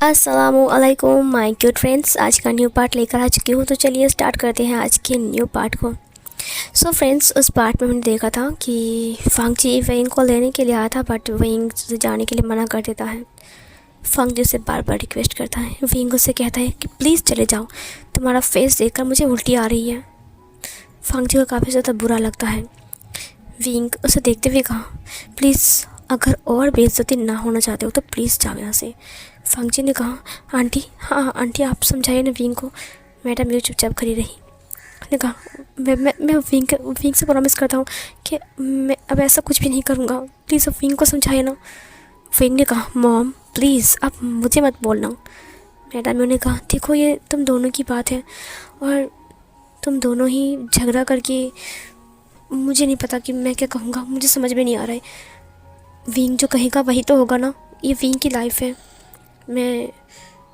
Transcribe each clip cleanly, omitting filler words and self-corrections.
अस्सलामुअलैकुम my cute friends, आज का न्यू पार्ट लेकर आ चुकी हूँ। तो चलिए स्टार्ट करते हैं आज के न्यू पार्ट को। फ्रेंड्स, उस पार्ट में मैंने देखा था कि फंगजी वेइंग को लेने के लिए आया था, बट वेइंग से जाने के लिए मना कर देता है। फंगजी से बार बार रिक्वेस्ट करता है। वेइंग उससे कहता है कि प्लीज़ चले जाओ, तुम्हारा फेस देखकर मुझे उल्टी आ रही है। फंगजी को काफ़ी ज़्यादा बुरा लगता है। वेइंग उसे देखते हुए कहा, प्लीज़ अगर और बेइज्जती ना होना चाहते हो तो प्लीज़ जाओ यहाँ से। फंगजी ने कहा, आंटी, हाँ आंटी आप समझाइए ना वेइंग को। मैडम ये चुपचाप खड़ी रही। ने कहा, मैं वेइंग से प्रॉमिस करता हूँ कि मैं अब ऐसा कुछ भी नहीं करूँगा, प्लीज़ अब वेइंग को समझाइए ना। वेइंग ने कहा, मॉम प्लीज़ आप मुझे मत बोलना। मैडम ने कहा, देखो ये तुम दोनों की बात है और तुम दोनों ही झगड़ा करके, मुझे नहीं पता कि मैं क्या कहूँगा, मुझे समझ में नहीं आ रहा है। वेइंग जो कहेगा वही तो होगा ना, ये वेइंग की लाइफ है, मैं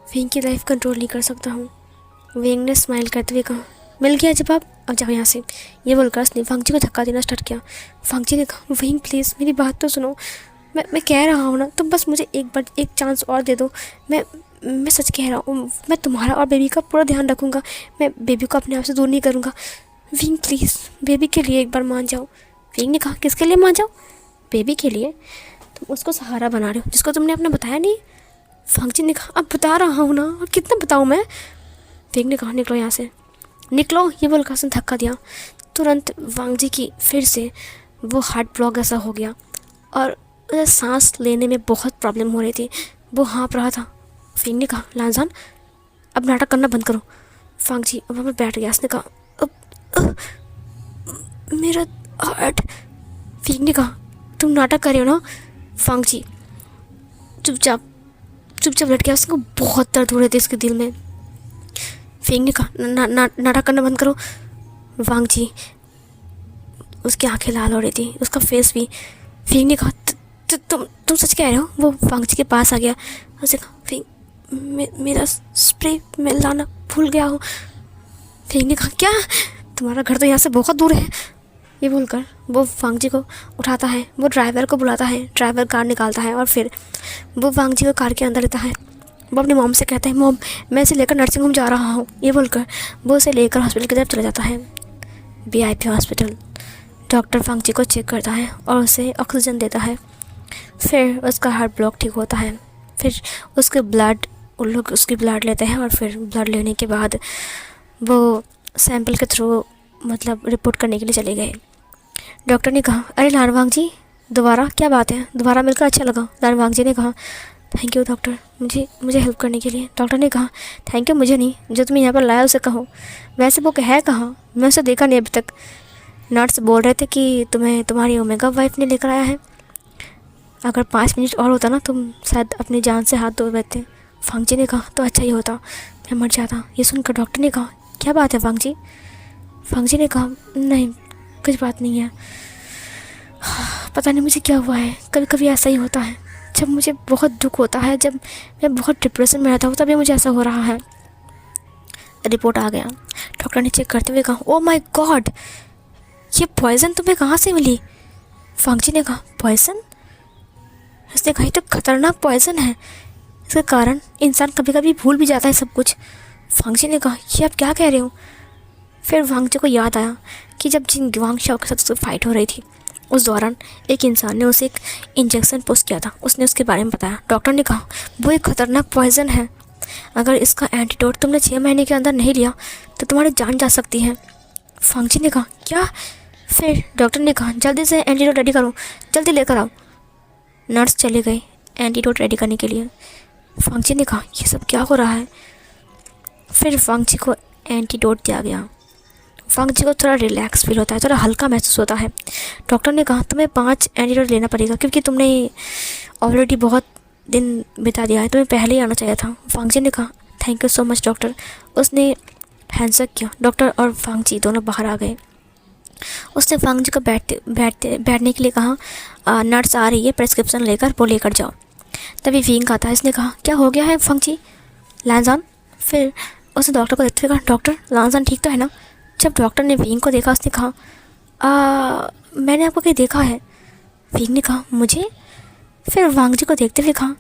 वेइंग की लाइफ कंट्रोल नहीं कर सकता हूँ। वेइंग ने स्माइल करते हुए कहा, मिल गया जवाब, अब जाओ यहाँ से। ये बोलकर उसने फंगजी को धक्का देना स्टार्ट किया। फंगजी ने कहा, वेइंग प्लीज़ मेरी बात तो सुनो, मैं कह रहा हूँ ना, तुम बस मुझे एक चांस और दे दो। मैं सच कह रहा हूँ, मैं तुम्हारा और बेबी का पूरा ध्यान रखूँगा, मैं बेबी को अपने आप से दूर नहीं करूँगा। वेइंग प्लीज़ बेबी के लिए एक बार मान जाओ। वेइंग ने कहा, किसके लिए मान जाओ? बेबी के लिए। तुम उसको सहारा बना रहे हो जिसको तुमने अपना बताया नहीं। फंगजी ने कहा, अब बता रहा हूँ ना, अब कितना बताऊँ मैं। वेइंग ने कहा, निकलो यहाँ से, निकलो। ये बोलकर उसने धक्का दिया। तुरंत वांगजी की फिर से वो हार्ट ब्लॉक ऐसा हो गया और उसे सांस लेने में बहुत प्रॉब्लम हो रही थी। वो हाँप रहा था। वेइंग ने कहा, लांजान अब नाटक करना बंद करो। फांगजी वहाँ पर बैठ गया। उसने कहा, मेरा हार्ट। वेइंग ने कहा, तुम नाटक कर रहे हो ना। फांगजी चुपचाप लट गया। उसको बहुत दर्द हो रहे थे इसके दिल में। वेइंग ने कहा, नाटक करना बंद करो। वांगजी उसकी आंखें लाल हो रही थी, उसका फेस भी। वेइंग ने कहा, तुम सच कह रहे हो? वो वांगजी के पास आ गया। उसने कहा, वेइंग मेरा स्प्रे मैं लाना भूल गया हूँ। वेइंग ने कहा, क्या? तुम्हारा घर तो यहाँ से बहुत दूर है। ये बोलकर वो वांगजी को उठाता है, वो ड्राइवर को बुलाता है, ड्राइवर कार निकालता है और फिर वो वांगजी को कार के अंदर लेता है। वो अपनी मॉम से कहता है, मॉम मैं इसे लेकर नर्सिंग होम जा रहा हूँ। ये बोलकर वो उसे लेकर हॉस्पिटल की तरफ चला जाता है। VIP hospital. डॉक्टर वांगजी को चेक करता है और उसे ऑक्सीजन देता है। फिर उसका हार्ट ब्लॉक ठीक होता है। फिर उन लोग उसकी ब्लड लेते हैं और फिर ब्लड लेने के बाद वो सैंपल के थ्रू मतलब रिपोर्ट करने के लिए चले गए। डॉक्टर ने कहा, अरे लानवांग जी दोबारा, क्या बात है, दोबारा मिलकर अच्छा लगा। लानवांग जी ने कहा, थैंक यू डॉक्टर, मुझे हेल्प करने के लिए। डॉक्टर ने कहा, थैंक यू मुझे नहीं, जो तुम्हें यहाँ पर लाया उसे कहो। वैसे वो है कहाँ, मैं उसे देखा नहीं अभी तक। नर्स बोल रहे थे कि तुम्हें तुम्हारी ओमेगा वाइफ ने लेकर आया है। अगर 5 मिनट और होता ना, तुम शायद अपनी जान से हाथ धो बैठते। फांगजी ने कहा, तो अच्छा ही होता, मैं मर जाता। ये सुनकर डॉक्टर ने कहा, क्या बात है फांगजी? फांगजी ने कहा, नहीं कुछ बात नहीं है, पता नहीं मुझे क्या हुआ है, कभी कभी ऐसा ही होता है, जब मुझे बहुत दुख होता है, जब मैं बहुत डिप्रेशन में रहता हूँ तभी मुझे ऐसा हो रहा है। रिपोर्ट आ गया। डॉक्टर ने चेक करते हुए कहा, ओ माय गॉड, ये पॉइज़न तुम्हें कहाँ से मिली? फांगजी ने कहा, पॉइज़न? उसने कहा, तो खतरनाक पॉइज़न है, इसके कारण इंसान कभी कभी भूल भी जाता है सब कुछ। फांगजी ने कहा, ये आप क्या कह रहे हो? फिर वांगजी को याद आया कि जब जिन गुआंगशाओ के साथ उसकी फ़ाइट हो रही थी, उस दौरान एक इंसान ने उसे एक इंजेक्शन पोस्ट किया था, उसने उसके बारे में बताया। डॉक्टर ने कहा, वो एक खतरनाक पॉइज़न है, अगर इसका एंटीडोट तुमने 6 महीने के अंदर नहीं लिया तो तुम्हारी जान जा सकती है। फांगजी ने कहा, क्या? फिर डॉक्टर ने कहा, जल्दी से एंटीडोट रेडी करो, जल्दी लेकर आओ। नर्स चले गए एंटीडोट रेडी करने के लिए। फांगजी ने कहा, ये सब क्या हो रहा है? फिर फांगजी को एंटीडोट दिया गया। फांगजी को थोड़ा रिलैक्स फील होता है, थोड़ा हल्का महसूस होता है। डॉक्टर ने कहा, तुम्हें 5 एंटीडोट लेना पड़ेगा क्योंकि तुमने ऑलरेडी बहुत दिन बिता दिया है, तुम्हें पहले ही आना चाहिए था। फांगजी ने कहा, thank you so much doctor. उसने हैंडशेक किया। डॉक्टर और फांगजी दोनों बाहर आ गए। उसने फांगजी को बैठने के लिए कहा, नर्स आ रही है, प्रेस्क्रिप्शन लेकर वो लेकर जाओ। तभी वेइंग आता है। इसने कहा, क्या हो गया है फांगजी? लांजान? फिर उसने डॉक्टर को देखते हुए कहा, डॉक्टर लांजान ठीक तो है ना? जब डॉक्टर ने वेइंग को देखा, उसने कहा, मैंने आपको कहीं देखा है। वेइंग ने कहा, मुझे? फिर वांगजी को देखते हुए कहा,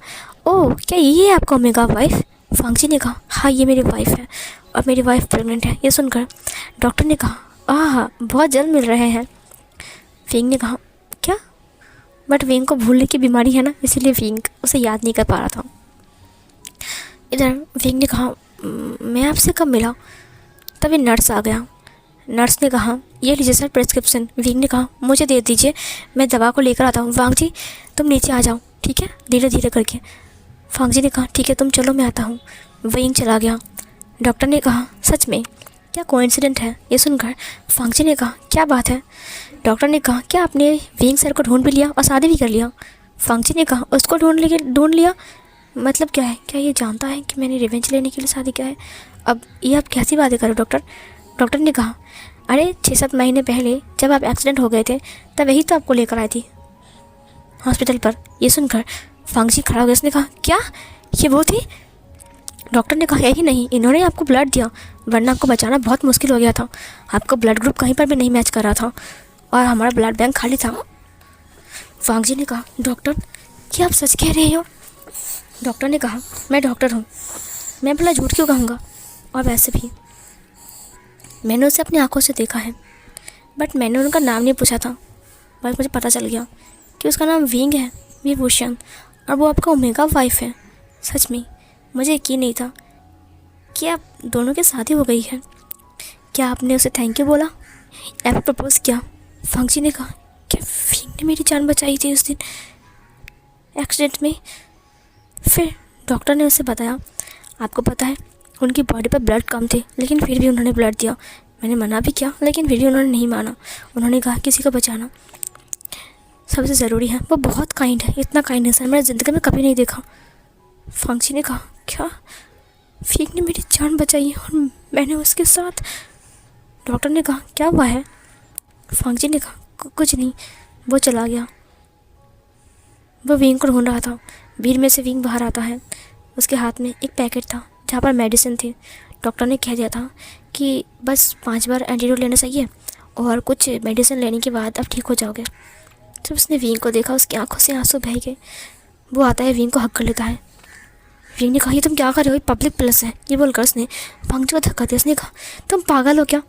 ओह, क्या ये है आपका ओमेगा वाइफ? फांगजी ने कहा, हाँ ये मेरी वाइफ है और मेरी वाइफ प्रेग्नेंट है। ये सुनकर डॉक्टर ने कहा, आह बहुत जल्द मिल रहे हैं। विंग ने कहा, क्या? बट विंग को भूलने की बीमारी है ना, इसीलिए विंग उसे याद नहीं कर पा रहा था। इधर विंग ने कहा, मैं आपसे कब मिला? तभी नर्स आ गया। नर्स ने कहा, ये लीजिए सर प्रिस्क्रिप्शन। विंग ने कहा, मुझे दे दीजिए, मैं दवा को लेकर आता हूँ। वांग जी तुम नीचे आ जाओ, ठीक है, धीरे धीरे करके। फांग जी ने कहा, ठीक है तुम चलो, मैं आता हूँ। विंग चला गया। डॉक्टर ने कहा, सच में क्या कोइंसिडेंट है? ये सुनकर फांग जी ने कहा, क्या बात है? डॉक्टर ने कहा, क्या आपने विंग सर को ढूंढ भी लिया और शादी भी कर लिया? फांग जी ने कहा, उसको ढूंढ लिया मतलब क्या है? क्या ये जानता है कि मैंने रिवेंज लेने के लिए शादी किया है? अब ये आप कैसी बातें करो डॉक्टर? डॉक्टर ने कहा, अरे 6-7 महीने पहले जब आप एक्सीडेंट हो गए थे तब वही तो आपको लेकर आई थी हॉस्पिटल पर। ये सुनकर फांग जी खड़ा हो गया। उसने कहा, क्या ये वो थी? डॉक्टर ने कहा, यही नहीं, इन्होंने आपको ब्लड दिया, वरना आपको बचाना बहुत मुश्किल हो गया था। आपका ब्लड ग्रुप कहीं पर भी नहीं मैच कर रहा था और हमारा ब्लड बैंक खाली था। फांग जी ने कहा, डॉक्टर क्या आप सच कह रहे हो? डॉक्टर ने कहा, मैं डॉक्टर हूँ, मैं भला झूठ क्यों कहूँगा? और वैसे भी मैंने उसे अपनी आंखों से देखा है, बट मैंने उनका नाम नहीं पूछा था। बस मुझे पता चल गया कि उसका नाम विंग है, विभूषण, और वो आपका ओमेगा वाइफ है। सच में मुझे यकीन नहीं था कि आप दोनों की शादी हो गई है। क्या आपने उसे थैंक यू बोला या प्रपोज किया? फांग जी ने कहा, क्या विंग ने मेरी जान बचाई थी उस दिन एक्सीडेंट में? फिर डॉक्टर ने उसे बताया, आपको पता है उनकी बॉडी पर ब्लड कम थे, लेकिन फिर भी उन्होंने ब्लड दिया। मैंने मना भी किया, लेकिन फिर भी उन्होंने नहीं माना। उन्होंने कहा, किसी को बचाना सबसे ज़रूरी है। वो बहुत काइंड है, इतना काइंडनेस है मैंने ज़िंदगी में कभी नहीं देखा। फांग जी ने कहा, क्या विंग ने मेरी जान बचाई और मैंने उसके साथ? डॉक्टर ने कहा, क्या हुआ है? फांग जी ने कहा, कुछ नहीं। वो चला गया। वो विंग को ढूंढ रहा था। भीड़ में से विंग बाहर आता है। उसके हाथ में एक पैकेट था जहाँ पर मेडिसिन थी। डॉक्टर ने कह दिया था कि बस 5 बार एंटीडोट लेना चाहिए और कुछ मेडिसिन लेने के बाद आप ठीक हो जाओगे। जब उसने विंग को देखा, उसकी आंखों से आंसू बह गए। वो आता है, विंग को हक कर लेता है। विंग ने कहा, ये तुम क्या कर रहे हो? ये पब्लिक प्लेस है। ये बोलकर उसने फांग जी को धक्का दिया। उसने कहा, तुम पागल हो क्या?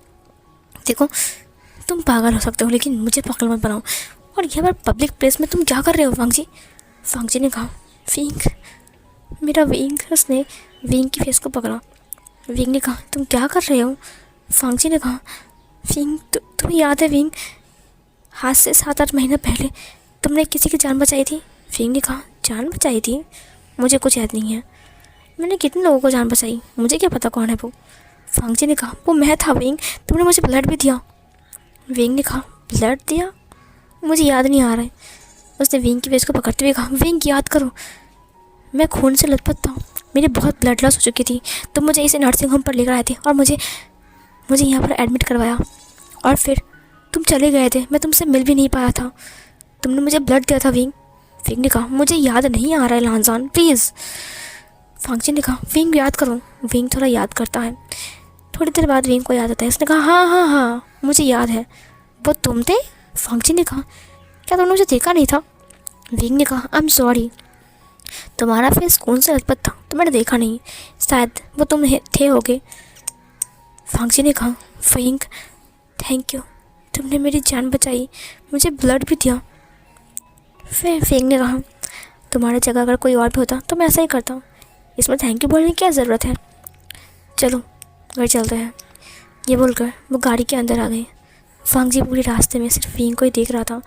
देखो तुम पागल हो सकते हो, लेकिन मुझे पागल मत बनाओ। और यह बार पब्लिक प्लेस में तुम क्या कर रहे हो फांग जी? फांग जी ने कहा, विंग मेरा विंग। उसने विंग की फेस को पकड़ा। विंग ने कहा, तुम क्या कर रहे हो? फांग जी ने कहा, विंग तुम्हें याद है विंग, आज से 7-8 महीने पहले तुमने किसी की जान बचाई थी? विंग ने कहा, जान बचाई थी? मुझे कुछ याद नहीं है। मैंने कितने लोगों को जान बचाई, मुझे क्या पता कौन है वो? फांग जी ने कहा, वो मैं था विंग, तुमने मुझे ब्लड भी दिया। विंग ने कहा, ब्लड दिया? मुझे याद नहीं आ रहा है। उसने विंग की फेस को पकड़ते हुए कहा, विंग याद करो, मैं खून से लथपथ था, मेरी बहुत ब्लड लॉस हो चुकी थी। तुम मुझे इसे नर्सिंग होम पर लेकर आए थे और मुझे यहाँ पर एडमिट करवाया और फिर तुम चले गए थे। मैं तुमसे मिल भी नहीं पाया था। तुमने मुझे ब्लड दिया था विंग। विंग ने कहा, मुझे याद नहीं आ रहा है लांजान, प्लीज़। फांग जी ने कहा, विंग याद करो। विंग थोड़ा याद करता है। थोड़ी देर बाद विंग को याद आता है। उसने कहा, हाँ मुझे याद है, वो तुम थे? फांग जी ने कहा, क्या तुमने मुझे देखा नहीं था? विंग ने कहा, आई एम सॉरी, तुम्हारा फेस कौन सा लथपथ था तो मैंने देखा नहीं, शायद वो तुम थे होगे। फांग जी ने कहा, विंग थैंक यू, तुमने मेरी जान बचाई, मुझे ब्लड भी दिया। फिर विंग ने कहा, तुम्हारी जगह अगर कोई और भी होता तो मैं ऐसा ही करता, इसमें थैंक यू बोलने की क्या ज़रूरत है, चलो घर चलते हैं। ये बोलकर वो गाड़ी के अंदर आ गई। फांग जी पूरे रास्ते में सिर्फ विंग को ही देख रहा था।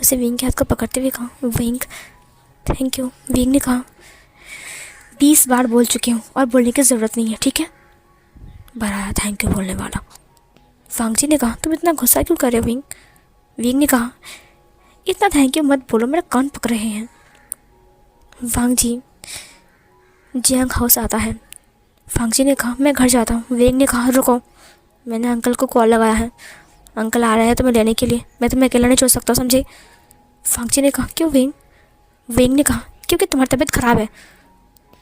उसे विंग के हाथ को पकड़ते हुए कहा, विंग थैंक यू। विंग ने कहा, 20 बार बोल चुकी हूँ और बोलने की ज़रूरत नहीं है, ठीक है? बड़ा थैंक यू बोलने वाला। फांग जी ने कहा, तुम इतना गुस्सा क्यों कर रहे हो विंग? विंग ने कहा, इतना थैंक यू मत बोलो, मेरा कान पक रहे हैं। फांग जी जियांग हाउस आता है। फांग जी ने कहा, मैं घर जाता हूँ। विंग ने कहा, रुको, मैंने अंकल को कॉल लगाया है, अंकल आ रहे हैं तुम्हें लेने के लिए, मैं तुम्हें अकेला नहीं छोड़ सकता, समझे? फांग जी ने कहा, क्यों विंग? विंग ने कहा, क्योंकि तुम्हारी तबीयत ख़राब है।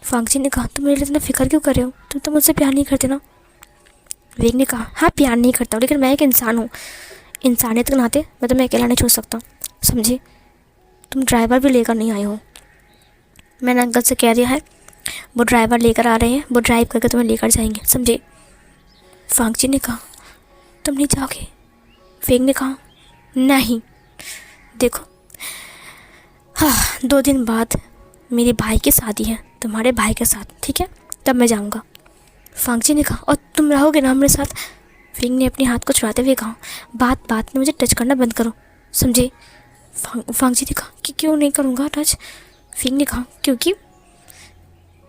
फांग जी ने कहा, तुम मेरे लिए इतना फिक्र क्यों कर रहे हो? तुम तो मुझसे प्यार नहीं करते ना? विंग ने कहा, हाँ प्यार नहीं करता हूँ, लेकिन मैं एक इंसान हूँ, इंसानियत के नाते मैं तुम्हें अकेला नहीं छोड़ सकता, समझे? तुम ड्राइवर भी लेकर नहीं आए हो। मैंने अंकल से कह दिया है, वो ड्राइवर लेकर आ रहे हैं, वो ड्राइव करके तुम्हें लेकर जाएंगे, समझे? फांगची ने कहा, तुम नहीं जाओगे? फेंग ने कहा, नहीं। देखो, हाँ, 2 दिन बाद मेरे भाई की शादी है, तुम्हारे भाई के साथ, ठीक है? तब मैं जाऊँगा। फांगची ने कहा, और तुम रहोगे ना मेरे साथ? फेंग ने अपने हाथ को छुड़ाते हुए कहा, बात बात में मुझे टच करना बंद करो, समझे? फांगची ने कहा कि क्यों नहीं करूँगा टच? फेंग ने कहा, क्योंकि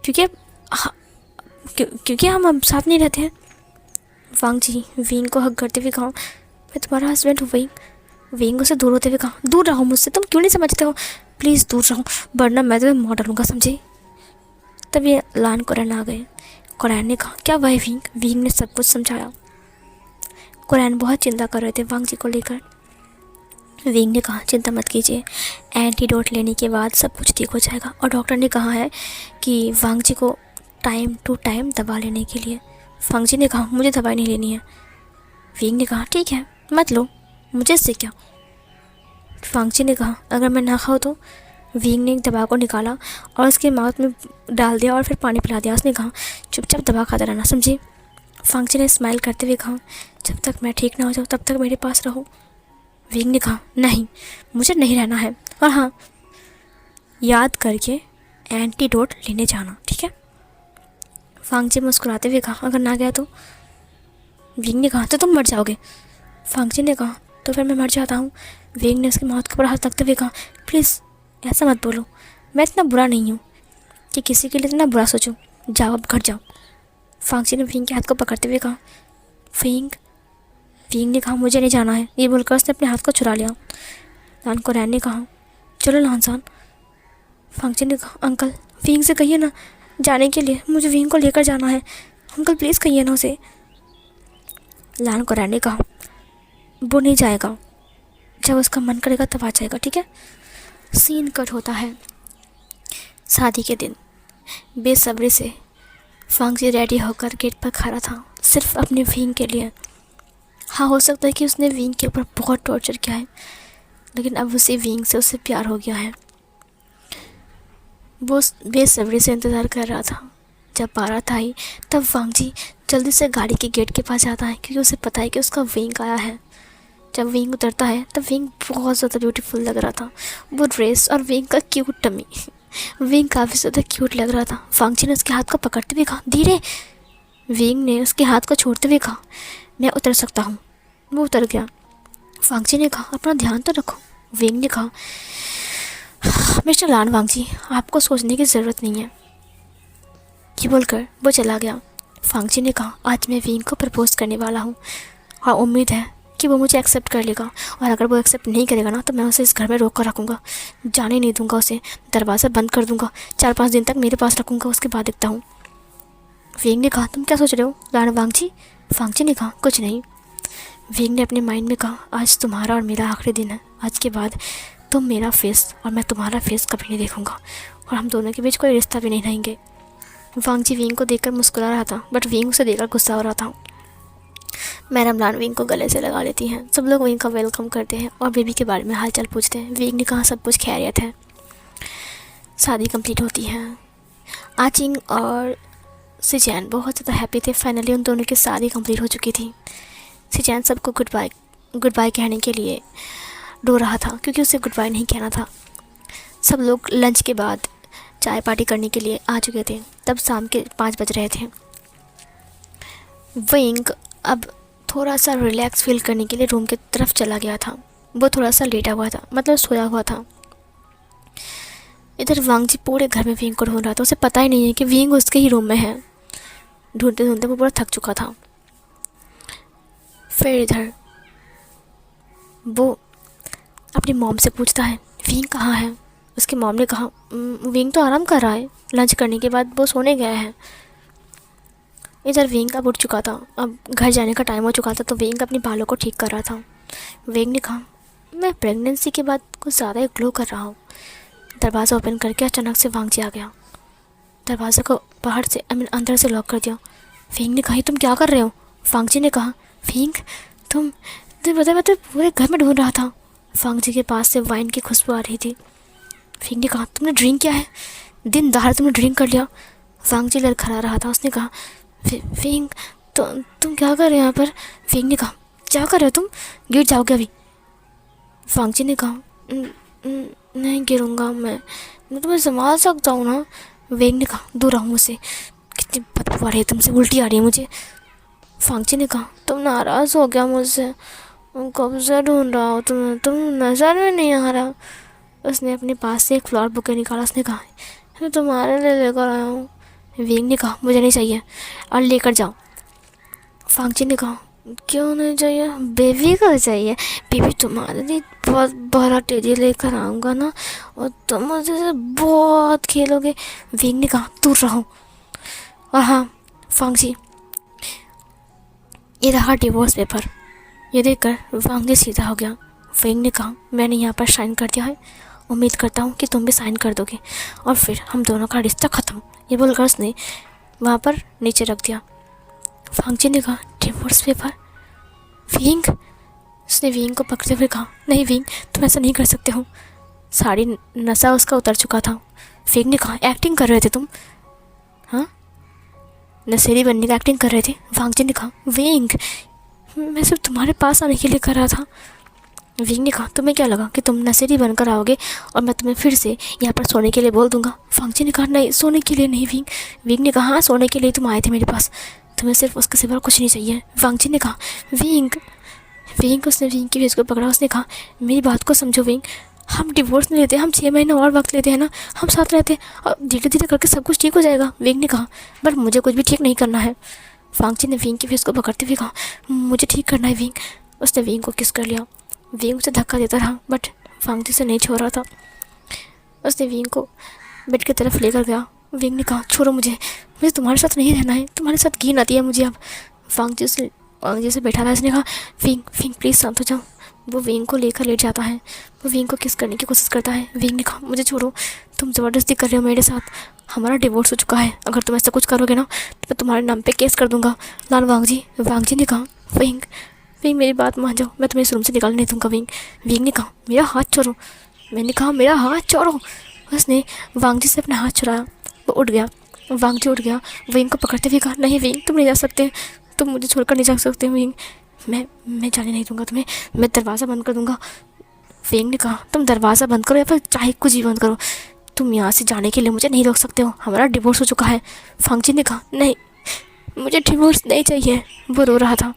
क्योंकि हम अब साथ नहीं रहते हैं। फांगची विंग को हक करते हुए कहा, मैं तुम्हारा हस्बैंड हूँ विंग। विंग उसे दूर होते हुए कहा, दूर रहो मुझसे, तुम क्यों नहीं समझते हो? प्लीज़ दूर रहो, वरना मैं तुम्हें मार डालूंगा, समझे? तब ये लान कुरैन आ गए। कुरैन ने कहा, क्या वह विंग? विंग ने सब कुछ समझाया। कुरैन बहुत चिंता कर रहे थे वांगजी को लेकर। विंग ने कहा, चिंता मत कीजिए, एंटीडोट लेने के बाद सब कुछ ठीक हो जाएगा। और डॉक्टर ने कहा है कि वांगजी को टाइम टू टाइम दवा लेने के लिए। फांगची ने कहा, मुझे दवाई नहीं लेनी है। विंग ने कहा, ठीक है, मत लो, मुझे इससे क्या? फांगची ने कहा, अगर मैं ना खाऊँ तो? विंग ने एक दवा को निकाला और उसके माउथ में डाल दिया और फिर पानी पिला दिया। उसने कहा, चुपचाप दवा खाता रहना, समझे? फांगची ने स्माइल करते हुए कहा, जब तक मैं ठीक ना हो जाऊँ तब तक मेरे पास रहो। विंग ने कहा, नहीं, मुझे नहीं रहना है, और हाँ, याद करके एंटीडोट लेने जाना, ठीक है? फांगची मुस्कुराते हुए कहा, अगर ना गया तो? विंग ने कहा, तो तुम मर जाओगे। फांगची ने कहा, तो फिर मैं मर जाता हूँ। विंग ने उसके माउथ के ऊपर हाथ रखते हुए कहा, प्लीज़ ऐसा मत बोलो, मैं इतना बुरा नहीं हूँ कि किसी के लिए इतना बुरा सोचूं। जाओ, अब घर जाओ। फांगची ने विंग के हाथ को पकड़ते हुए कहा, विंग ने कहा, मुझे नहीं जाना है। ये बोलकर उसने अपने हाथ को छुड़ा लिया। लान कुरैन ने कहा, चलो लानसान। फांगची ने कहा, अंकल विंग से कहिए ना जाने के लिए, मुझे विंग को लेकर जाना है, अंकल प्लीज़ कहिए ना उसे। लान कुरैन ने कहा, वो नहीं जाएगा, जब उसका मन करेगा तब आ जाएगा, ठीक है? सीन कट होता है शादी के दिन। बेसब्री से फांगची रेडी होकर गेट पर खड़ा था, सिर्फ अपने विंग के लिए। हाँ, हो सकता है कि उसने विंग के ऊपर बहुत टॉर्चर किया है, लेकिन अब उसे विंग से उससे प्यार हो गया है। वो बेसब्री से इंतज़ार कर रहा था। जब बारात आई तब वांगजी जल्दी से गाड़ी के गेट के पास जाता है, क्योंकि उसे पता है कि उसका विंग आया है। जब विंग उतरता है तब विंग बहुत ज़्यादा ब्यूटीफुल लग रहा था। वो ड्रेस और विंग का क्यूट टमी, विंग काफ़ी ज़्यादा क्यूट लग रहा था। फांगची ने उसके हाथ को पकड़ते हुए कहा, धीरे। विंग ने उसके हाथ को छोड़ते हुए कहा, मैं उतर सकता हूँ। वो उतर गया। फांगची ने कहा, अपना ध्यान तो रखो। विंग ने कहा, मिस्टर लान वांगजी, आपको सोचने की ज़रूरत नहीं है। ये बोलकर वो चला गया। फांगची ने कहा, आज मैं विंग को प्रपोज करने वाला हूँ और उम्मीद है कि वो मुझे एक्सेप्ट कर लेगा, और अगर वो एक्सेप्ट नहीं करेगा ना तो मैं उसे इस घर में रोक कर रखूँगा, जाने नहीं दूँगा उसे, दरवाज़ा बंद कर दूँगा, 4-5 दिन तक मेरे पास रखूँगा, उसके बाद देखता हूँ। विंग ने कहा, तुम क्या सोच रहे हो लान वांगजी? फांगची ने कहा, कुछ नहीं। विंग ने अपने माइंड में कहा, आज तुम्हारा और मेरा आखिरी दिन है, आज के बाद तुम मेरा फेस और मैं तुम्हारा फेस कभी नहीं देखूँगा, और हम दोनों के बीच कोई रिश्ता भी नहीं रहेंगे। वांगजी विंग को देखकर मुस्कुरा रहा था, बट विंग उसे देखकर गुस्सा हो रहा था। मैडम लान विंग को गले से लगा लेती हैं। सब लोग विंग का वेलकम करते हैं और बेबी के बारे में हालचाल पूछते हैं। विंग ने कहा, सब कुछ खैरियत है। शादी कंप्लीट होती है। आचिंग और सिचैन बहुत ज़्यादा हैप्पी थे। फाइनली उन दोनों की शादी कंप्लीट हो चुकी थी। सिचैन सबको गुड बाय कहने के लिए रो रहा था, क्योंकि उसे गुड बाय नहीं कहना था। सब लोग लंच के बाद चाय पार्टी करने के लिए आ चुके थे। तब शाम के 5 बज रहे थे। विंग अब थोड़ा सा रिलैक्स फील करने के लिए रूम की तरफ चला गया था। वो थोड़ा सा लेटा हुआ था, मतलब सोया हुआ था। इधर वांगजी पूरे घर में विंग को ढूंढ रहा था। उसे पता ही नहीं है कि विंग उसके ही रूम में है। ढूंढते ढूंढते वो पूरा थक चुका था। फिर इधर वो अपनी मॉम से पूछता है, विंग कहाँ है? उसकी मॉम ने कहा, विंग तो आराम कर रहा है, लंच करने के बाद वो सोने गया है। इधर विंग अब उठ चुका था, अब घर जाने का टाइम हो चुका था, तो विंग अपने बालों को ठीक कर रहा था। विंग ने कहा, मैं प्रेगनेंसी के बाद कुछ ज़्यादा ही ग्लो कर रहा हूँ। दरवाज़ा ओपन करके अचानक से वांगजी आ गया। दरवाज़े को बाहर से अंदर से लॉक कर दिया। विंग ने कहा, तुम क्या कर रहे हो? वांगजी ने कहा, विंग तुम पता, मैं तो पूरे घर में ढूंढ रहा था। वांगजी के पास से वाइन की खुशबू आ रही थी। विंग ने कहा, तुमने ड्रिंक किया है? दिन दहाड़े तुमने ड्रिंक कर लिया। वांग जी लड़खड़ा रहा था। उसने कहा विंग तुम क्या कर रहे हो यहाँ पर? विंग ने कहा क्या कर रहे हो तुम, गिर जाओगे अभी। वांग जी ने कहा नहीं गिरूँगा, मैं तुम्हें संभाल सकता हूँ ना। विंग ने कहा दूर रहो मुझसे, कितनी बदबू आ रही है तुमसे, उल्टी आ रही है मुझे। वांग जी ने कहा तुम नाराज़ हो गया मुझसे, कब से ढूंढ रहा हो तुम्हें, तुम नज़र में नहीं आ रहा। उसने अपने पास से एक फ्लावर बुके निकाला। उसने कहा मैं तुम्हारे लिए लेकर आया हूँ। विंग ने कहा मुझे नहीं चाहिए और लेकर जाओ। वांग जी ने कहा क्यों नहीं चाहिए? बेबी को चाहिए, बेबी तुम्हारे लिए बहुत बड़ा टेडी लेकर आऊँगा ना, और तुम मुझे से बहुत खेलोगे। विंग ने कहा दूर रहो। और हाँ वांग जी, ये रहा डिवोर्स पेपर। ये देखकर वांग जी सीधा हो गया। विंग ने कहा मैंने यहाँ पर साइन कर दिया है, उम्मीद करता हूँ कि तुम भी साइन कर दोगे और फिर हम दोनों का रिश्ता ख़त्म। ये बोलकर उसने वहाँ पर नीचे रख दिया। वांग जी ने कहा डिवोर्स पेपर? विंग, उसने विंग को पकड़ते हुए कहा नहीं विंग, तुम ऐसा नहीं कर सकते हो। सारी नशा उसका उतर चुका था। विंग ने कहा एक्टिंग कर रहे थे तुम, हाँ नशेड़ी बनने का एक्टिंग कर रहे थे। वांग जी ने कहा विंग, मैं सिर्फ तुम्हारे पास आने के लिए कर रहा था। विंग ने कहा तुम्हें क्या लगा कि तुम नशेड़ी बनकर आओगे और मैं तुम्हें फिर से यहाँ पर सोने के लिए बोल दूंगा? वांग जी ने कहा नहीं, सोने के लिए नहीं विंग। विंग ने कहा हाँ सोने के लिए तुम आए थे मेरे पास, तुम्हें सिर्फ उसके सिवा कुछ नहीं चाहिए। वांग जी ने कहा विंग, उसने विंग की फेस को पकड़ा। उसने कहा मेरी बात को समझो विंग, हम डिवोर्स नहीं लेते, हम 6 महीने और वक्त लेते हैं ना, हम साथ रहते हैं और धीरे धीरे करके सब कुछ ठीक हो जाएगा। विंग ने कहा बट मुझे कुछ भी ठीक नहीं करना है। वांग जी ने विंग की फेस को पकड़ते हुए कहा मुझे ठीक करना है विंग। उसने विंग को किस कर लिया। विंग उसे धक्का देता रहा बट वांग जी से नहीं छोड़ रहा था। उसने विंग को बेड की तरफ लेकर गया। विंग ने कहा छोड़ो मुझे तुम्हारे साथ नहीं रहना है, तुम्हारे साथ घिन आती है मुझे अब। वांग जी से बैठा रहा। उसने कहा विंग प्लीज़ शांत हो जाओ। वो विंग को लेकर लेट जाता है। वो विंग को किस करने की कोशिश करता है। विंग ने कहा मुझे छोड़ो, तुम ज़बरदस्ती कर रहे हो मेरे साथ, हमारा डिवोर्स हो चुका है, अगर तुम ऐसा कुछ करोगे ना तो मैं तुम्हारे नाम पे केस कर दूंगा। लाल वांग जी ने कहा विंग मेरी बात मान जाओ, मैं तुम्हें इस रूम से निकालने नहीं दूंगा। विंग ने कहा मेरा हाथ छोड़ो। मैंने कहा मेरा हाथ छोड़ो। उसने वांग जी से अपना हाथ छुड़ाया। वो उठ गया। वांग जी उठ गया। विंग को पकड़ते हुए कहा नहीं विंग, तुम नहीं जा सकते, तुम मुझे छोड़कर नहीं जा सकते विंग, मैं जाने नहीं दूंगा तुम्हें, मैं दरवाज़ा बंद कर दूंगा। विंग ने कहा तुम दरवाज़ा बंद करो या फिर चाहे कुछ भी बंद करो, तुम यहाँ से जाने के लिए मुझे नहीं रोक सकते हो, हमारा डिवोर्स हो चुका है। वांग जी ने कहा नहीं मुझे डिवोर्स नहीं चाहिए। वो रो रहा था।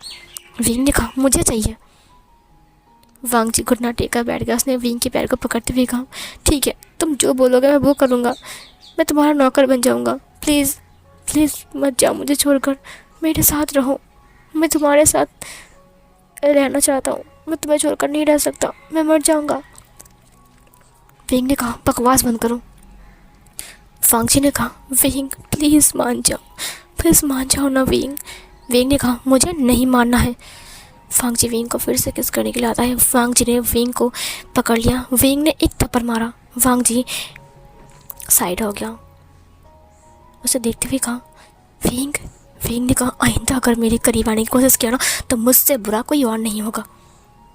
विंग ने कहा मुझे चाहिए। वांग जी घुटना टेकर बैठ गया। उसने विंग के पैर को पकड़ते हुए कहा ठीक है, तुम जो बोलोगे मैं वो करूँगा, मैं तुम्हारा नौकर बन जाऊँगा, प्लीज़ मत जाओ मुझे छोड़कर, मेरे साथ रहो, मैं तुम्हारे साथ रहना चाहता हूँ, मैं तुम्हें छोड़कर नहीं रह सकता, मैं मर जाऊँगा। विंग ने कहा बकवास बंद करो। वांग जी ने कहा विंग प्लीज़ मान जाओ ना विंग। विंग ने कहा मुझे नहीं मानना है। वांग जी विंग को फिर से किस करने के लिए आता है। वांग जी ने विंग को पकड़ लिया। विंग ने एक थप्पड़ मारा। वांग जी साइड हो गया। उसे देखते हुए कहा विंग ने कहा आइंदा अगर मेरे करीब आने की कोशिश किया ना तो मुझसे बुरा कोई और नहीं होगा।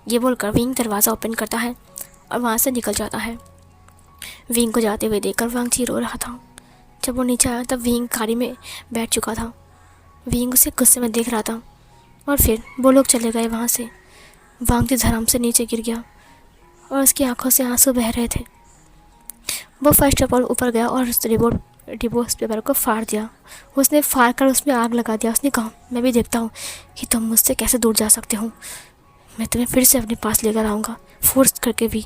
ये बोलकर विंग दरवाज़ा ओपन करता है और वहाँ से निकल जाता है। विंग को जाते हुए देखकर वांग जी रो रहा था। जब वो नीचे आया तब विंग गाड़ी में बैठ चुका था। विंग उसे गुस्से में देख रहा था और फिर वो लोग चले गए वहाँ से। वांग जी धड़ाम से नीचे गिर गया और उसकी आंखों से आंसू बह रहे थे। वो फर्स्ट ऑफ ऑल ऊपर गया और उस डिवोर्स पेपर को फाड़ दिया। उसने फाड़ कर उसमें आग लगा दिया। उसने कहा मैं भी देखता हूँ कि तुम मुझसे कैसे दूर जा सकते हो, मैं तुम्हें फिर से अपने पास लेकर आऊँगा, फोर्स करके भी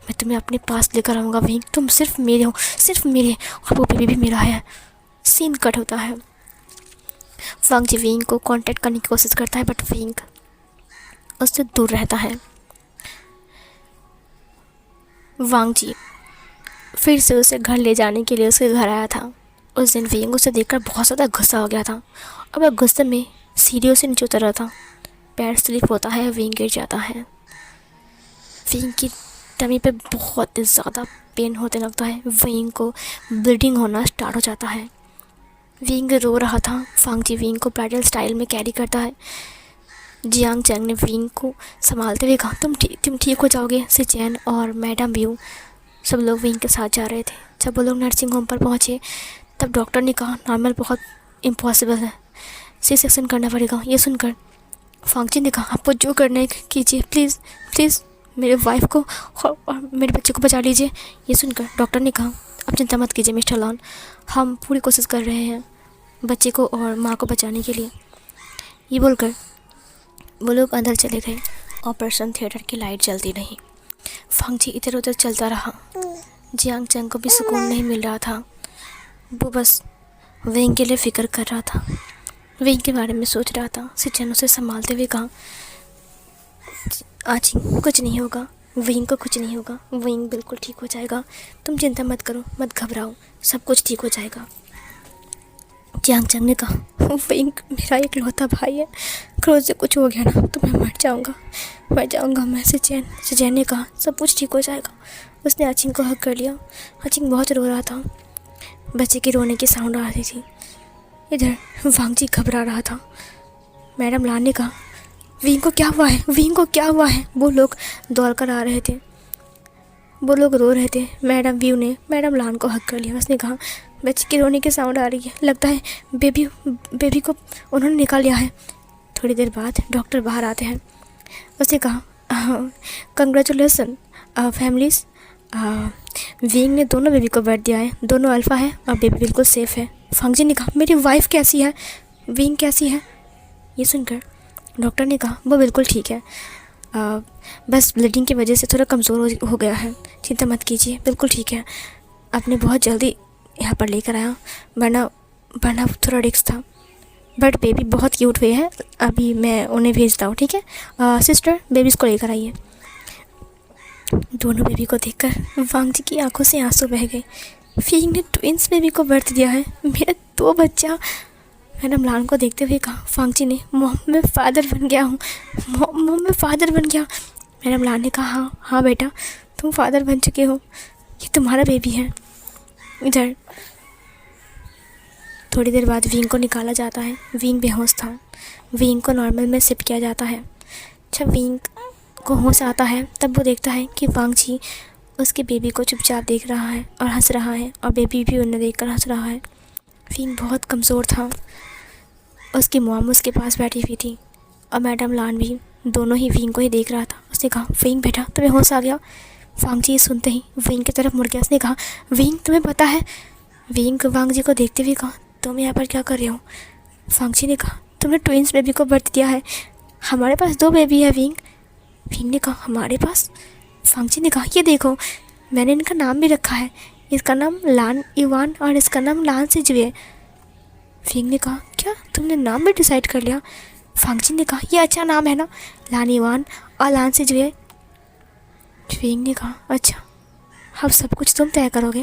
मैं तुम्हें अपने पास लेकर आऊँगा। विंग तुम सिर्फ मेरे हो, सिर्फ मेरे, और वो बेबी भी मेरा है। सीन कट होता है। वांग जी विंग को कांटेक्ट करने की कोशिश करता है बट विंग उससे दूर रहता है। वांग जी फिर से उसे घर ले जाने के लिए उसके घर आया था। उस दिन विंग उसे देखकर बहुत ज़्यादा गुस्सा हो गया था और वह गुस्से में सीढ़ियों से नीचे उतर रहा था। पैर स्लिप होता है, विंग गिर जाता है। विंग की टमी पे बहुत ज़्यादा पेन होने लगता है। विंग को ब्लीडिंग होना स्टार्ट हो जाता है। विंग रो रहा था। वांग जी विंग को ब्राइडल स्टाइल में कैरी करता है। जियांग चैंग ने विंग को संभालते हुए कहा तुम ठीक हो जाओगे। सिचैन और मैडम व्यू सब लोग विंग के साथ जा रहे थे। जब वो लोग नर्सिंग होम पर पहुँचे तब डॉक्टर ने कहा नॉर्मल बहुत इम्पॉसिबल है, सी सेक्शन करना पड़ेगा। ये सुनकर फांगची ने कहा आपको जो करना है कीजिए, प्लीज़ प्लीज़ मेरे वाइफ को और मेरे बच्चे को बचा लीजिए। ये सुनकर डॉक्टर ने कहा आप चिंता मत कीजिए मिस्टर लॉन, हम पूरी कोशिश कर रहे हैं बच्चे को और माँ को बचाने के लिए। ये बोलकर वो लोग अंदर चले गए। ऑपरेशन थिएटर की लाइट जलती नहीं। फांगची इधर उधर चलता रहा। जियांग चंग को भी सुकून नहीं मिल रहा था। वो बस वेंग के लिए फ़िक्र कर रहा था, वेंग के बारे में सोच रहा था। सिचन उसे संभालते हुए कहा आचिंग कुछ नहीं होगा, वेंग को कुछ नहीं होगा, वेंग बिल्कुल ठीक हो जाएगा, तुम चिंता मत करो, मत घबराओ, सब कुछ ठीक हो जाएगा। जियांग चंग ने कहा वेंग मेरा इकलौता भाई है, क्रोध से कुछ हो गया ना तो मैं मर जाऊँगा मैं। सिचन ने कहा सब कुछ ठीक हो जाएगा। उसने आचिंग को हक कर लिया। आचिंग बहुत रो रहा था, बच्चे के रोने की साउंड आ रही थी। इधर वांगजी घबरा रहा था। मैडम लान ने कहा विंग को क्या हुआ है, विंग को क्या हुआ है। वो लोग दौड़ कर आ रहे थे, वो लोग रो रहे थे। मैडम व्यू ने मैडम लान को हक कर लिया। उसने कहा बच्चे के रोने की साउंड आ रही है, लगता है बेबी को उन्होंने निकाल लिया है। थोड़ी देर बाद डॉक्टर बाहर आते हैं। उसने कहा कंग्रेचुलेसन फैमिलीज, विंग ने दोनों बेबी को बर्थ दिया है, दोनों अल्फ़ा है और बेबी बिल्कुल सेफ़ है। फांगजी ने कहा मेरी वाइफ कैसी है, विंग कैसी है। ये सुनकर डॉक्टर ने कहा वो बिल्कुल ठीक है, बस ब्लीडिंग की वजह से थोड़ा कमज़ोर हो गया है, चिंता मत कीजिए, बिल्कुल ठीक है। आपने बहुत जल्दी यहाँ पर लेकर आया, वरना थोड़ा रिस्क था, बट बेबी बहुत क्यूट हुई है। अभी मैं उन्हें भेजता हूँ, ठीक है। सिस्टर बेबीज़ को लेकर आइए। दोनों बेबी को देखकर वांगजी की आंखों से आंसू बह गए। फींग ने ट्विंस बेबी को बर्थ दिया है, मेरा 2 बच्चा। मैडम लान को देखते हुए कहा फांगजी ने मॉम मैं फ़ादर बन गया हूँ, मॉम मैं फ़ादर बन गया। मैडम लान ने कहा हाँ बेटा तुम फ़ादर बन चुके हो, ये तुम्हारा बेबी है। इधर थोड़ी देर बाद विंग को निकाला जाता है। विंग बेहोश था। विंग को नॉर्मल में शिफ्ट किया जाता है। जब विंग को होश आता है तब वो देखता है कि वांगजी उसके बेबी को चुपचाप देख रहा है और हंस रहा है, और बेबी भी उन्हें देखकर हंस रहा है। विंग बहुत कमज़ोर था। उसकी मॉम उसके पास बैठी हुई थी और मैडम लान भी, दोनों ही विंग को ही देख रहा था। उसने कहा विंग बेटा तुम्हें होश आ गया। वांगजी सुनते ही विंग की तरफ मुड़ गया। उसने कहा विंग तुम्हें पता है। विंग वांगजी को देखते हुए कहा तुम यहाँ पर क्या कर रहे हो। वांगजी ने कहा तुमने ट्विंस बेबी को बर्थ दिया है, हमारे पास 2 बेबी है विंग। विंग ने कहा हमारे पास। वांगजी ने कहा ये देखो मैंने इनका नाम भी रखा है, इसका नाम लान इवान और इसका नाम लान सिजुए। विंग ने कहा क्या तुमने नाम भी डिसाइड कर लिया। वांगजी ने कहा ये अच्छा नाम है ना, लान इवान और लान सिजुए। विंग ने कहा अच्छा अब सब कुछ तुम तय करोगे।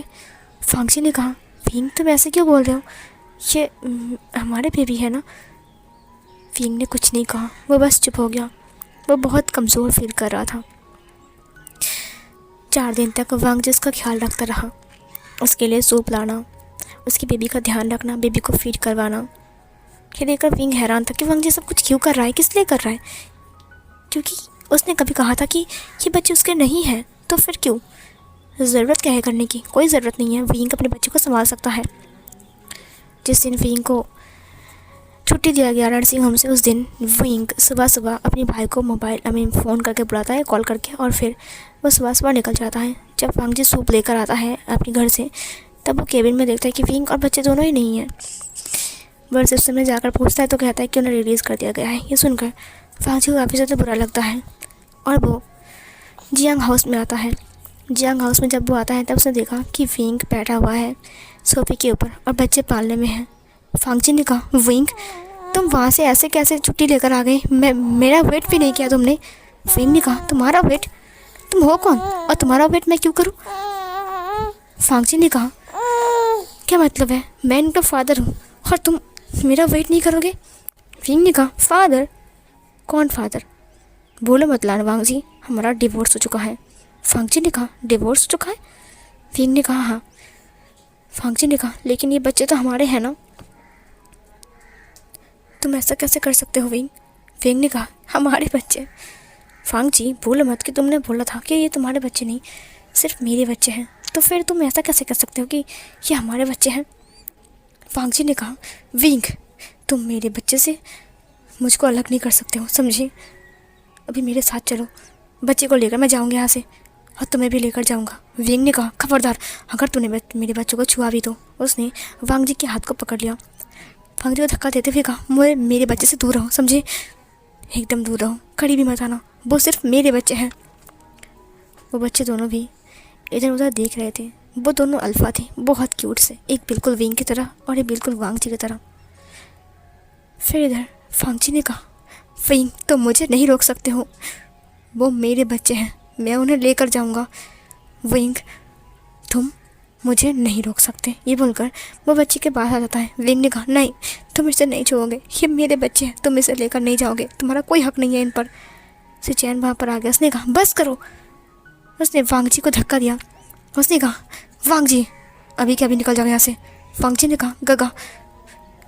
वांगजी ने कहा विंग तुम ऐसे क्यों बोल रहे हो, ये हमारे बेबी है ना। विंग ने कुछ नहीं कहा, वो बस चुप हो गया। वो बहुत कमज़ोर फील कर रहा था। 4 दिन तक वांगजी उसका ख्याल रखता रहा, उसके लिए सूप लाना, उसकी बेबी का ध्यान रखना, बेबी को फीड करवाना। ये देखकर विंग हैरान था कि वांगजी सब कुछ क्यों कर रहा है, किस लिए कर रहा है। क्योंकि उसने कभी कहा था कि ये बच्चे उसके नहीं हैं, तो फिर क्यों, ज़रूरत क्या है करने की, कोई ज़रूरत नहीं है। विंग अपने बच्चे को संभाल सकता है। जिस दिन विंग को छुट्टी दिया गया नर्सिंग होम से, उस दिन विंग सुबह सुबह अपने भाई को फ़ोन करके बुलाता है, कॉल करके, और फिर वो सुबह सुबह निकल जाता है। जब वांगजी सूप लेकर आता है अपने घर से तब वो केबिन में देखता है कि विंग और बच्चे दोनों ही नहीं हैं। वो रिसेप्शन में जाकर पूछता है तो कहता है कि उन्हें रिलीज़ कर दिया गया है। ये सुनकर वांगजी को काफ़ी ज़्यादा बुरा लगता है और वो जियांग हाउस में आता है। जियांग हाउस में जब वो आता है तब उसने देखा कि विंग बैठा हुआ है सोफे के ऊपर और बच्चे पालने में है। वांगजी ने कहा विंग तुम वहाँ से ऐसे कैसे छुट्टी लेकर आ गए, मेरा वेट भी नहीं किया तुमने। विंग ने कहा तुम्हारा वेट, तुम हो कौन और तुम्हारा वेट मैं क्यों करूँ। वांगजी ने कहा क्या मतलब है, मैं इनका फादर हूँ और तुम मेरा वेट नहीं करोगे। विंग ने कहा फादर, कौन फादर, बोलो मत लान वांगजी, हमारा डिवोर्स हो चुका है। वांगजी ने कहा डिवोर्स हो चुका है। विंग ने कहा हाँ। वांगजी ने कहा लेकिन ये बच्चे तो हमारे हैं ना। तुम ऐसा कैसे कर सकते हो विंग। विंग ने कहा हमारे बच्चे। वांगजी बोलो मत कि तुमने बोला था कि ये तुम्हारे बच्चे नहीं, सिर्फ मेरे बच्चे हैं, तो फिर तुम ऐसा कैसे कर सकते हो कि ये हमारे बच्चे हैं? वांग जी ने कहा, विंग, तुम मेरे बच्चे से मुझको अलग नहीं कर सकते हो, समझे? अभी मेरे साथ चलो, बच्चे को लेकर मैं जाऊँगी यहाँ से और तुम्हें भी लेकर जाऊँगा। विंग ने कहा, खबरदार, अगर तूने मेरे बच्चों को छुआ भी तो। उसने वांग जी के हाथ को पकड़ लिया। वांग जी को धक्का देते हुए कहा, मुझे मेरे बच्चे से दूर रहो, समझे? एकदम दूर रहो, कड़ी भी मत आना, वो सिर्फ मेरे बच्चे हैं। वो बच्चे दोनों भी इधर उधर देख रहे थे। वो दोनों अल्फ़ा थे, बहुत क्यूट से, एक बिल्कुल विंग की तरह और एक बिल्कुल वांग जी की तरह। फिर इधर वांग जी ने कहा, विंग, तुम मुझे नहीं रोक सकते हो, वो मेरे बच्चे हैं, मैं उन्हें लेकर जाऊंगा। विंग, तुम मुझे नहीं रोक सकते। ये बोलकर वो बच्चे के पास आ जाता है। विंग ने कहा, नहीं, तुम इसे नहीं छुओगे, ये मेरे बच्चे हैं, तुम इसे लेकर नहीं जाओगे, तुम्हारा कोई हक नहीं है इन पर। सिचैन वहाँ पर आ गया। उसने कहा, बस करो। उसने वांग जी को धक्का दिया। उसने कहा, वांग जी, अभी क्या, अभी निकल जाओ यहाँ से। वांग जी ने कहा, गगा,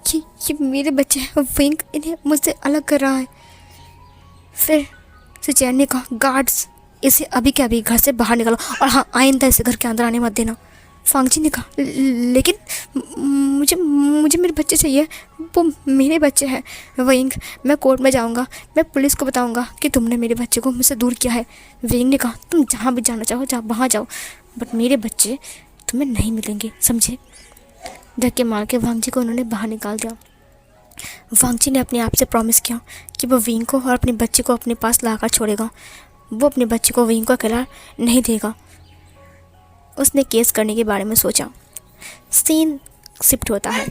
ये मेरे बच्चे हैं, विंग इन्हें मुझसे अलग कर रहा है। फिर सिचैन ने कहा, गार्ड्स, इसे अभी के अभी घर से बाहर निकालो और हाँ, आइंदा इसे घर के अंदर आने मत देना। वांग जी ने कहा, लेकिन मुझे मुझे मेरे बच्चे चाहिए, वो मेरे बच्चे हैं। विंग, मैं कोर्ट में जाऊंगा, मैं पुलिस को बताऊंगा कि तुमने मेरे बच्चे को मुझसे दूर किया है। विंग ने कहा, तुम जहाँ भी जाना चाहो वहाँ जाओ, बट मेरे बच्चे तुम्हें नहीं मिलेंगे, समझे? धक्के मार के वांग जी को उन्होंने बाहर निकाल दिया। वांग जी ने अपने आप से प्रॉमिस किया कि वो विंग को और अपने बच्चे को अपने पास लाकर छोड़ेगा। वो अपने बच्चे को विंग को अकेला नहीं देगा। उसने केस करने के बारे में सोचा। सीन शिफ्ट होता है।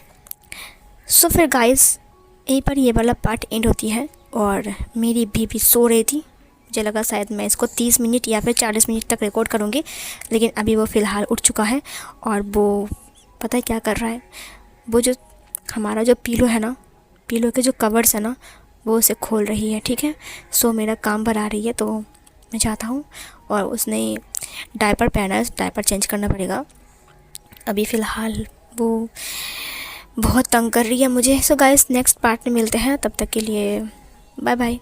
सो फिर गाइस, यहीं पर ये वाला पार्ट एंड होती है और मेरी बीबी सो रही थी। मुझे लगा शायद मैं इसको 30 मिनट या फिर 40 मिनट तक रिकॉर्ड करूँगी, लेकिन अभी वो फ़िलहाल उठ चुका है और वो पता है क्या कर रहा है? वो जो हमारा जो पिलो है ना, पिलो के जो कवर्स है ना, वो उसे खोल रही है, ठीक है? सो मेरा काम बढ़ा रही है, तो मैं चाहता हूँ। और उसने डायपर पहना है, डायपर चेंज करना पड़ेगा। अभी फ़िलहाल वो बहुत तंग कर रही है मुझे। सो गाइस, नेक्स्ट पार्ट में मिलते हैं, तब तक के लिए बाय बाय।